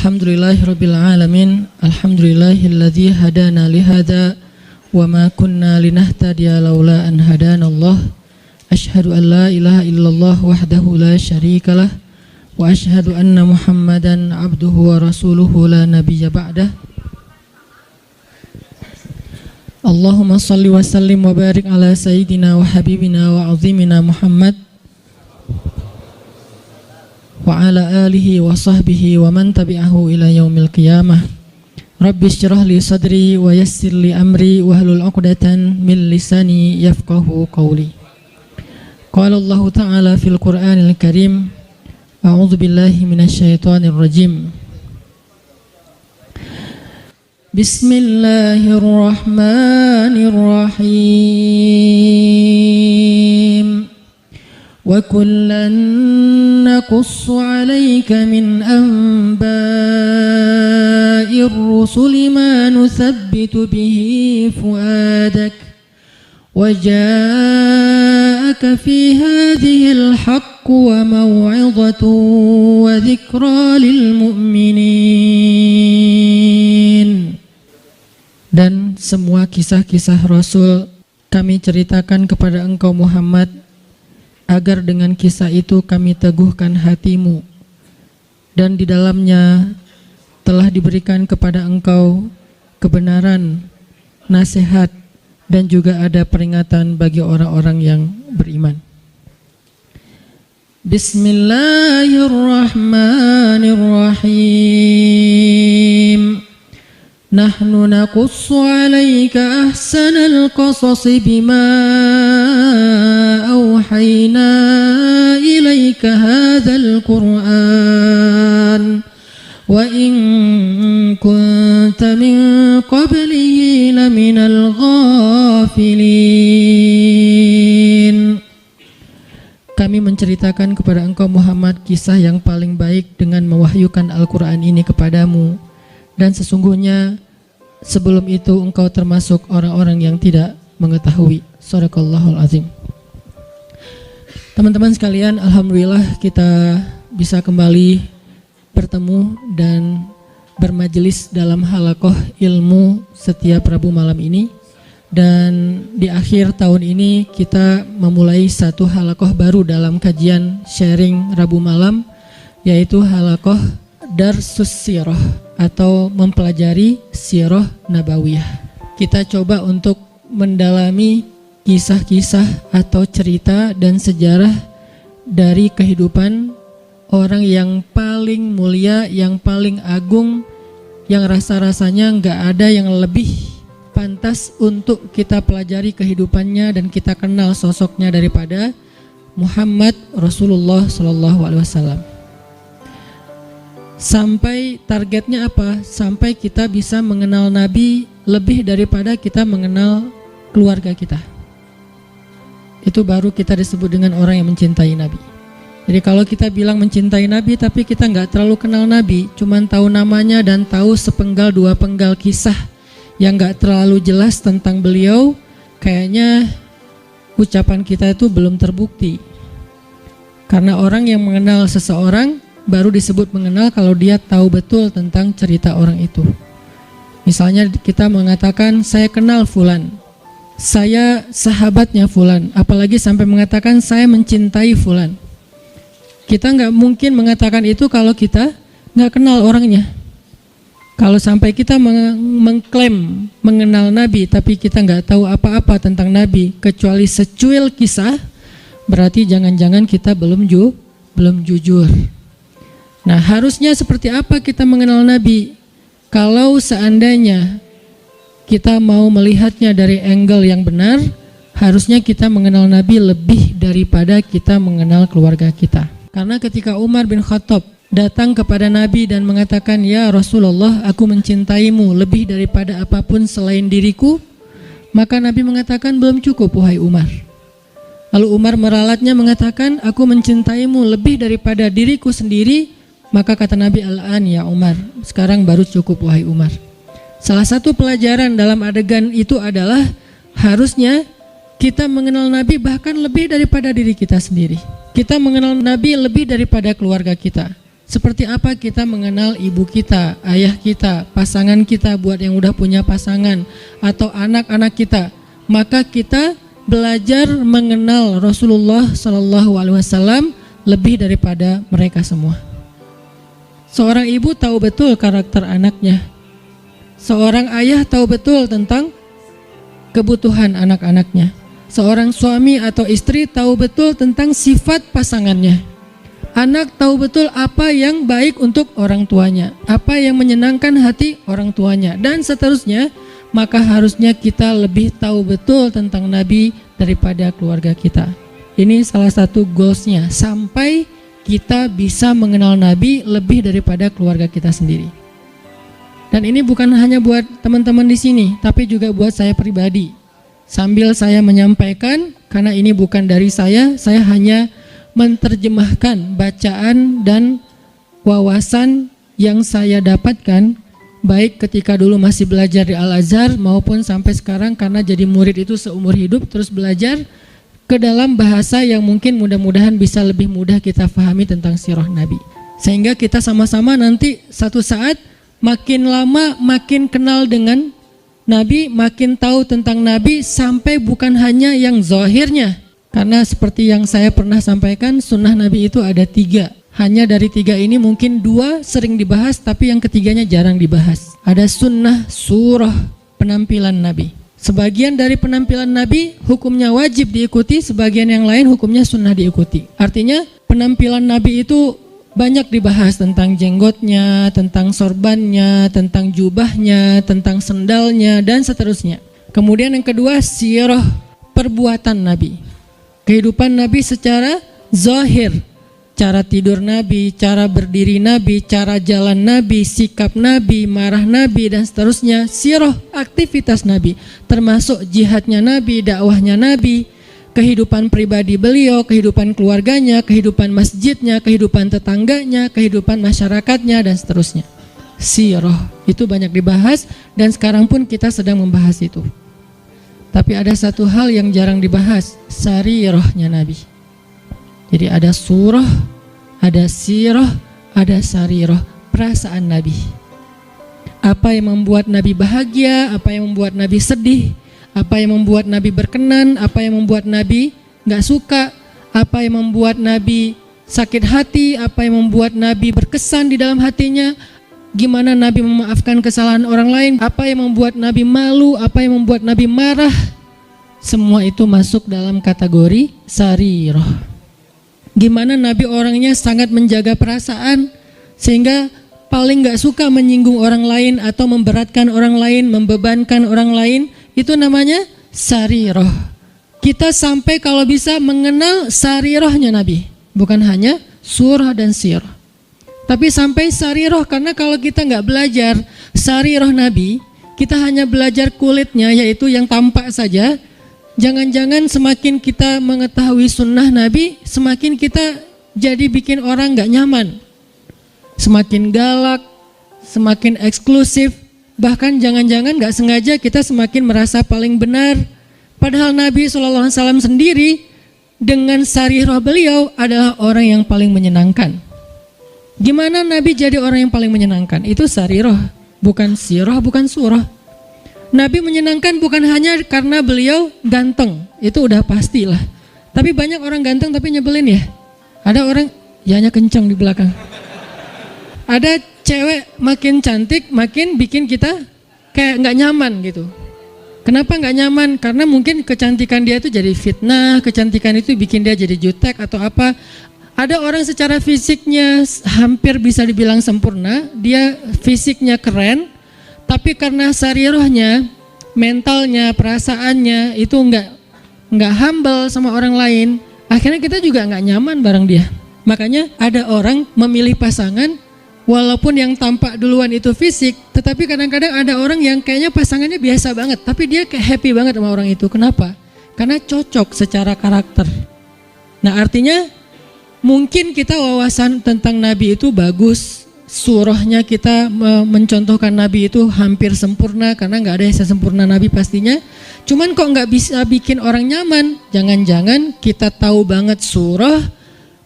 Alhamdulillahirabbil alamin. Alhamdulillahilladzi hadana lihada wa ma kunna linahtadiya laula an hadanallah. Asyhadu an la ilaha illallah wahdahu la syarikalah wa asyhadu anna Muhammadan abduhu wa rasuluhu la nabiyya ba'dah. Allahumma salli wa sallim wa barik ala sayyidina wa habibina wa azimina Muhammad wa ala alihi wa sahbihi wa man tabi'ahu ila yaumil qiyamah. Rabbi syrah li sadri wa yassir li amri wa hlul 'uqdatan min lisani yafqahu qawli. Qala Allah ta'ala fil Qur'anil Karim, a'udzu billahi minasy syaithanir rajim. Bismillahirrahmanirrahim. Wa kullan naqussu 'alaika min anba'ir rusuli ma nuthabbitu bihi fu'adak wa ja'aka fi hadhil haqqu wa maw'izatun wa dzikra lil mu'minin. Dan semua kisah-kisah Rasul kami ceritakan kepada engkau Muhammad, agar dengan kisah itu kami teguhkan hatimu, dan di dalamnya telah diberikan kepada engkau kebenaran, nasihat, dan juga ada peringatan bagi orang-orang yang beriman. Bismillahirrahmanirrahim. Nahnu naqussu 'alaika ahsanal qasasi bima awhayna ilaika hadzal Qur'an wa in kunta min qablihi laminal ghafilin. Kami menceritakan kepada engkau Muhammad kisah yang paling baik dengan mewahyukan Al-Quran ini kepadamu, dan sesungguhnya sebelum itu engkau termasuk orang-orang yang tidak mengetahui. Shadaqallahul azim. Teman-teman sekalian, alhamdulillah kita bisa kembali bertemu dan bermajelis dalam halaqah ilmu setiap Rabu malam ini. Dan di akhir tahun ini kita memulai satu halaqah baru dalam kajian sharing Rabu malam, yaitu halaqah Darsus Sirah atau mempelajari Sirah Nabawiyah. Kita coba untuk mendalami kisah-kisah atau cerita dan sejarah dari kehidupan orang yang paling mulia, yang paling agung, yang rasa-rasanya nggak ada yang lebih pantas untuk kita pelajari kehidupannya dan kita kenal sosoknya daripada Muhammad Rasulullah SAW. Sampai targetnya apa? Sampai kita bisa mengenal Nabi lebih daripada kita mengenal keluarga kita. Itu baru kita disebut dengan orang yang mencintai Nabi. Jadi kalau kita bilang mencintai Nabi tapi kita nggak terlalu kenal Nabi, cuman tahu namanya dan tahu sepenggal dua penggal kisah yang nggak terlalu jelas tentang beliau, kayaknya ucapan kita itu belum terbukti. Karena orang yang mengenal seseorang baru disebut mengenal kalau dia tahu betul tentang cerita orang itu. Misalnya kita mengatakan saya kenal fulan, saya sahabatnya fulan, apalagi sampai mengatakan saya mencintai fulan. Kita nggak mungkin mengatakan itu kalau kita nggak kenal orangnya. Kalau sampai kita mengklaim mengenal Nabi tapi kita nggak tahu apa-apa tentang Nabi kecuali secuil kisah, berarti jangan-jangan kita belum jujur. Nah, harusnya seperti apa kita mengenal Nabi? Kalau seandainya kita mau melihatnya dari angle yang benar, harusnya kita mengenal Nabi lebih daripada kita mengenal keluarga kita. Karena ketika Umar bin Khattab datang kepada Nabi dan mengatakan, "Ya Rasulullah, aku mencintaimu lebih daripada apapun selain diriku," maka Nabi mengatakan, "Belum cukup wahai Umar." Lalu Umar meralatnya mengatakan, "Aku mencintaimu lebih daripada diriku sendiri," maka kata Nabi, "Al-an ya Umar, sekarang baru cukup wahai Umar." Salah satu pelajaran dalam adegan itu adalah harusnya kita mengenal Nabi bahkan lebih daripada diri kita sendiri. Kita mengenal Nabi lebih daripada keluarga kita. Seperti apa kita mengenal ibu kita, ayah kita, pasangan kita buat yang udah punya pasangan, atau anak-anak kita. Maka kita belajar mengenal Rasulullah SAW lebih daripada mereka semua. Seorang ibu tahu betul karakter anaknya. Seorang ayah tahu betul tentang kebutuhan anak-anaknya. Seorang suami atau istri tahu betul tentang sifat pasangannya. Anak tahu betul apa yang baik untuk orang tuanya, apa yang menyenangkan hati orang tuanya, dan seterusnya. Maka harusnya kita lebih tahu betul tentang Nabi daripada keluarga kita. Ini salah satu goalsnya, sampai kita bisa mengenal Nabi lebih daripada keluarga kita sendiri. Dan ini bukan hanya buat teman-teman di sini, tapi juga buat saya pribadi. Sambil saya menyampaikan, karena ini bukan dari saya hanya menerjemahkan bacaan dan wawasan yang saya dapatkan, baik ketika dulu masih belajar di Al-Azhar maupun sampai sekarang karena jadi murid itu seumur hidup terus belajar ke dalam bahasa yang mungkin mudah-mudahan bisa lebih mudah kita fahami tentang sirah Nabi. Sehingga kita sama-sama nanti satu saat makin lama makin kenal dengan Nabi, makin tahu tentang Nabi, sampai bukan hanya yang zahirnya. Karena seperti yang saya pernah sampaikan, sunnah Nabi itu ada 3. Hanya dari 3 ini mungkin 2 sering dibahas, tapi yang ketiganya jarang dibahas. Ada sunnah surah penampilan Nabi. Sebagian dari penampilan Nabi hukumnya wajib diikuti, sebagian yang lain hukumnya sunnah diikuti. Artinya penampilan Nabi itu banyak dibahas, tentang jenggotnya, tentang sorbannya, tentang jubahnya, tentang sendalnya, dan seterusnya. Kemudian yang kedua, sirah perbuatan Nabi. Kehidupan Nabi secara zahir, cara tidur Nabi, cara berdiri Nabi, cara jalan Nabi, sikap Nabi, marah Nabi, dan seterusnya. Sirah aktivitas Nabi, termasuk jihadnya Nabi, dakwahnya Nabi, kehidupan pribadi beliau, kehidupan keluarganya, kehidupan masjidnya, kehidupan tetangganya, kehidupan masyarakatnya, dan seterusnya. Sirah itu banyak dibahas, dan sekarang pun kita sedang membahas itu. Tapi ada satu hal yang jarang dibahas, sarirahnya Nabi. Jadi ada surah, ada sirah, ada sarirah, perasaan Nabi. Apa yang membuat Nabi bahagia, apa yang membuat Nabi sedih, apa yang membuat Nabi berkenan, apa yang membuat Nabi gak suka, apa yang membuat Nabi sakit hati, apa yang membuat Nabi berkesan di dalam hatinya, gimana Nabi memaafkan kesalahan orang lain, apa yang membuat Nabi malu, apa yang membuat Nabi marah. Semua itu masuk dalam kategori sarirah. Gimana Nabi orangnya sangat menjaga perasaan, sehingga paling gak suka menyinggung orang lain atau memberatkan orang lain, membebankan orang lain. Itu namanya sarirah. Kita sampai kalau bisa mengenal sarirahnya Nabi, bukan hanya surah dan sirah, tapi sampai sarirah. Karena kalau kita nggak belajar sarirah Nabi, kita hanya belajar kulitnya, yaitu yang tampak saja. Jangan-jangan semakin kita mengetahui sunnah Nabi, semakin kita jadi bikin orang nggak nyaman, semakin galak, semakin eksklusif. Bahkan jangan-jangan gak sengaja kita semakin merasa paling benar. Padahal Nabi SAW sendiri dengan sarirah beliau adalah orang yang paling menyenangkan. Gimana Nabi jadi orang yang paling menyenangkan? Itu sarirah, bukan sirah, bukan surah. Nabi menyenangkan bukan hanya karena beliau ganteng, itu udah pastilah. Tapi banyak orang ganteng tapi nyebelin ya. Ada orang, yanya kencang di belakang. Ada cewek makin cantik makin bikin kita kayak nggak nyaman gitu. Kenapa nggak nyaman? Karena mungkin kecantikan dia itu jadi fitnah, kecantikan itu bikin dia jadi jutek atau apa. Ada orang secara fisiknya hampir bisa dibilang sempurna, dia fisiknya keren, tapi karena sarirahnya, mentalnya, perasaannya itu nggak humble sama orang lain, akhirnya kita juga nggak nyaman bareng dia. Makanya ada orang memilih pasangan walaupun yang tampak duluan itu fisik, tetapi kadang-kadang ada orang yang kayaknya pasangannya biasa banget, tapi dia kayak happy banget sama orang itu. Kenapa? Karena cocok secara karakter. Nah artinya mungkin kita wawasan tentang Nabi itu bagus, surahnya kita mencontohkan Nabi itu hampir sempurna, karena nggak ada yang sempurna Nabi pastinya. Cuman kok nggak bisa bikin orang nyaman? Jangan-jangan kita tahu banget surah,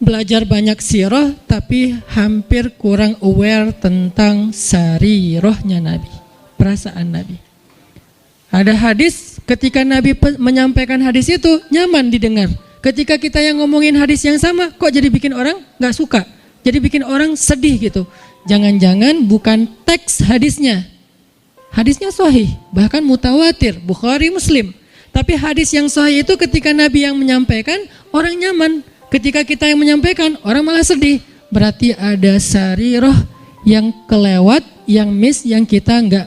belajar banyak sirah tapi hampir kurang aware tentang sarirahnya Nabi, perasaan Nabi. Ada hadis ketika Nabi menyampaikan hadis itu nyaman didengar. Ketika kita yang ngomongin hadis yang sama kok jadi bikin orang gak suka, jadi bikin orang sedih gitu. Jangan-jangan bukan teks hadisnya. Hadisnya sahih, bahkan mutawatir, Bukhari, Muslim. Tapi hadis yang sahih itu ketika Nabi yang menyampaikan, orang nyaman. Ketika kita yang menyampaikan, orang malah sedih. Berarti ada sarirah yang kelewat, yang miss, yang kita nggak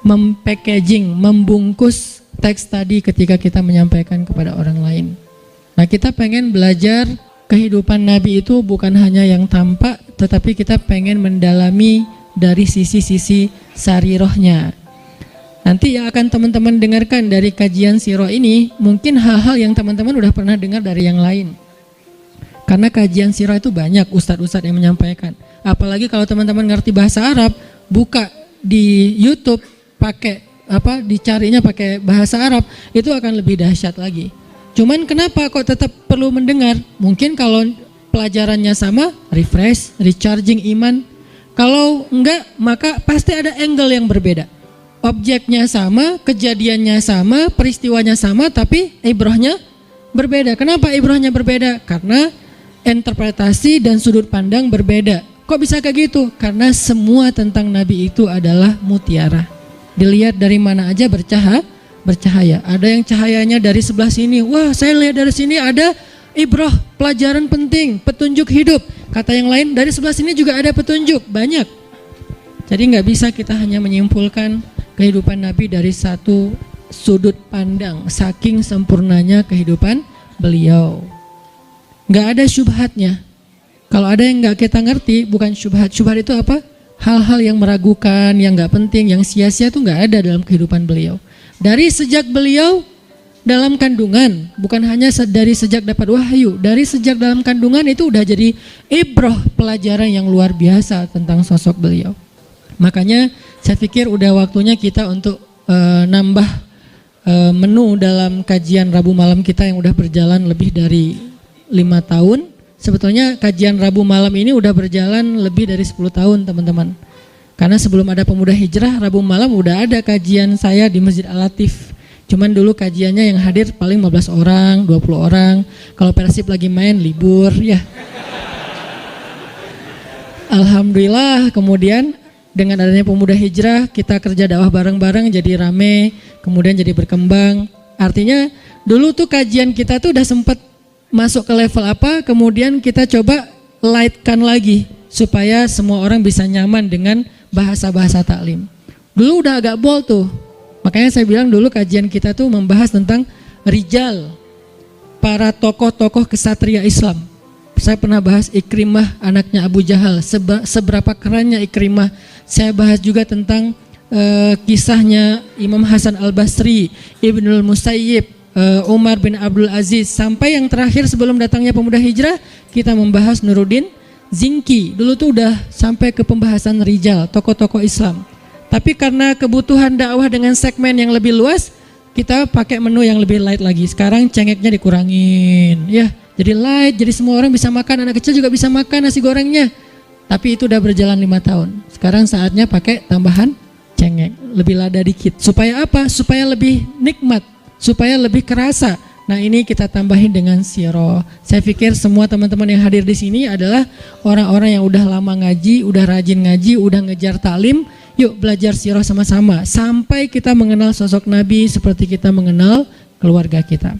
mem-packaging, membungkus teks tadi ketika kita menyampaikan kepada orang lain. Nah, kita pengen belajar kehidupan Nabi itu bukan hanya yang tampak, tetapi kita pengen mendalami dari sisi-sisi sarirahnya. Nanti yang akan teman-teman dengarkan dari kajian sirah ini mungkin hal-hal yang teman-teman udah pernah dengar dari yang lain. Karena kajian sirah itu banyak ustadz-ustadz yang menyampaikan. Apalagi kalau teman-teman ngerti bahasa Arab, buka di YouTube dicarinya pakai bahasa Arab, itu akan lebih dahsyat lagi. Cuman kenapa kok tetap perlu mendengar? Mungkin kalau pelajarannya sama, refresh, recharging iman. Kalau enggak, maka pasti ada angle yang berbeda. Objeknya sama, kejadiannya sama, peristiwanya sama, tapi ibrahnya berbeda. Kenapa ibrahnya berbeda? Karena interpretasi dan sudut pandang berbeda. Kok bisa kayak gitu? Karena semua tentang Nabi itu adalah mutiara. Dilihat dari mana aja bercahaya. Ada yang cahayanya dari sebelah sini. Wah, saya lihat dari sini ada ibrah, pelajaran penting, petunjuk hidup. Kata yang lain, dari sebelah sini juga ada petunjuk, banyak. Jadi nggak bisa kita hanya menyimpulkan kehidupan Nabi dari satu sudut pandang, saking sempurnanya kehidupan beliau. Nggak ada syubhatnya. Kalau ada yang nggak kita ngerti, bukan syubhat. Syubhat itu apa? Hal-hal yang meragukan, yang nggak penting, yang sia-sia itu nggak ada dalam kehidupan beliau. Dari sejak beliau dalam kandungan, bukan hanya dari sejak dapat wahyu, dari sejak dalam kandungan itu udah jadi ibrah, pelajaran yang luar biasa tentang sosok beliau. Makanya saya pikir udah waktunya kita untuk nambah menu dalam kajian Rabu malam kita yang udah berjalan lebih dari 5 tahun. Sebetulnya kajian Rabu malam ini udah berjalan lebih dari 10 tahun teman-teman. Karena sebelum ada Pemuda Hijrah, Rabu malam udah ada kajian saya di Masjid Al-Latif. Cuman dulu kajiannya yang hadir paling 15 orang, 20 orang. Kalau Persib lagi main libur ya. Alhamdulillah kemudian dengan adanya Pemuda Hijrah kita kerja dakwah bareng-bareng jadi rame, kemudian jadi berkembang. Artinya dulu tuh kajian kita tuh udah sempat masuk ke level apa, kemudian kita coba lightkan lagi supaya semua orang bisa nyaman dengan bahasa-bahasa taklim. Dulu udah agak bold tuh. Makanya saya bilang dulu kajian kita tuh membahas tentang rijal, para tokoh-tokoh kesatria Islam. Saya pernah bahas Ikrimah anaknya Abu Jahal, seberapa kerennya Ikrimah. Saya bahas juga tentang kisahnya Imam Hasan Al-Basri, Ibnul Musayyib, Umar bin Abdul Aziz. Sampai yang terakhir sebelum datangnya Pemuda Hijrah, kita membahas Nuruddin Zinki. Dulu tuh udah sampai ke pembahasan rijal, tokoh-tokoh Islam. Tapi karena kebutuhan dakwah dengan segmen yang lebih luas, kita pakai menu yang lebih light lagi. Sekarang cengeknya dikurangin, ya. Jadi light, jadi semua orang bisa makan, anak kecil juga bisa makan nasi gorengnya. Tapi itu udah berjalan 5 tahun. Sekarang saatnya pakai tambahan cengek, lebih lada dikit. Supaya apa? Supaya lebih nikmat, supaya lebih kerasa. Nah ini kita tambahin dengan sirah. Saya pikir semua teman-teman yang hadir di sini adalah orang-orang yang udah lama ngaji, udah rajin ngaji, udah ngejar taklim. Yuk belajar sirah sama-sama sampai kita mengenal sosok Nabi seperti kita mengenal keluarga kita.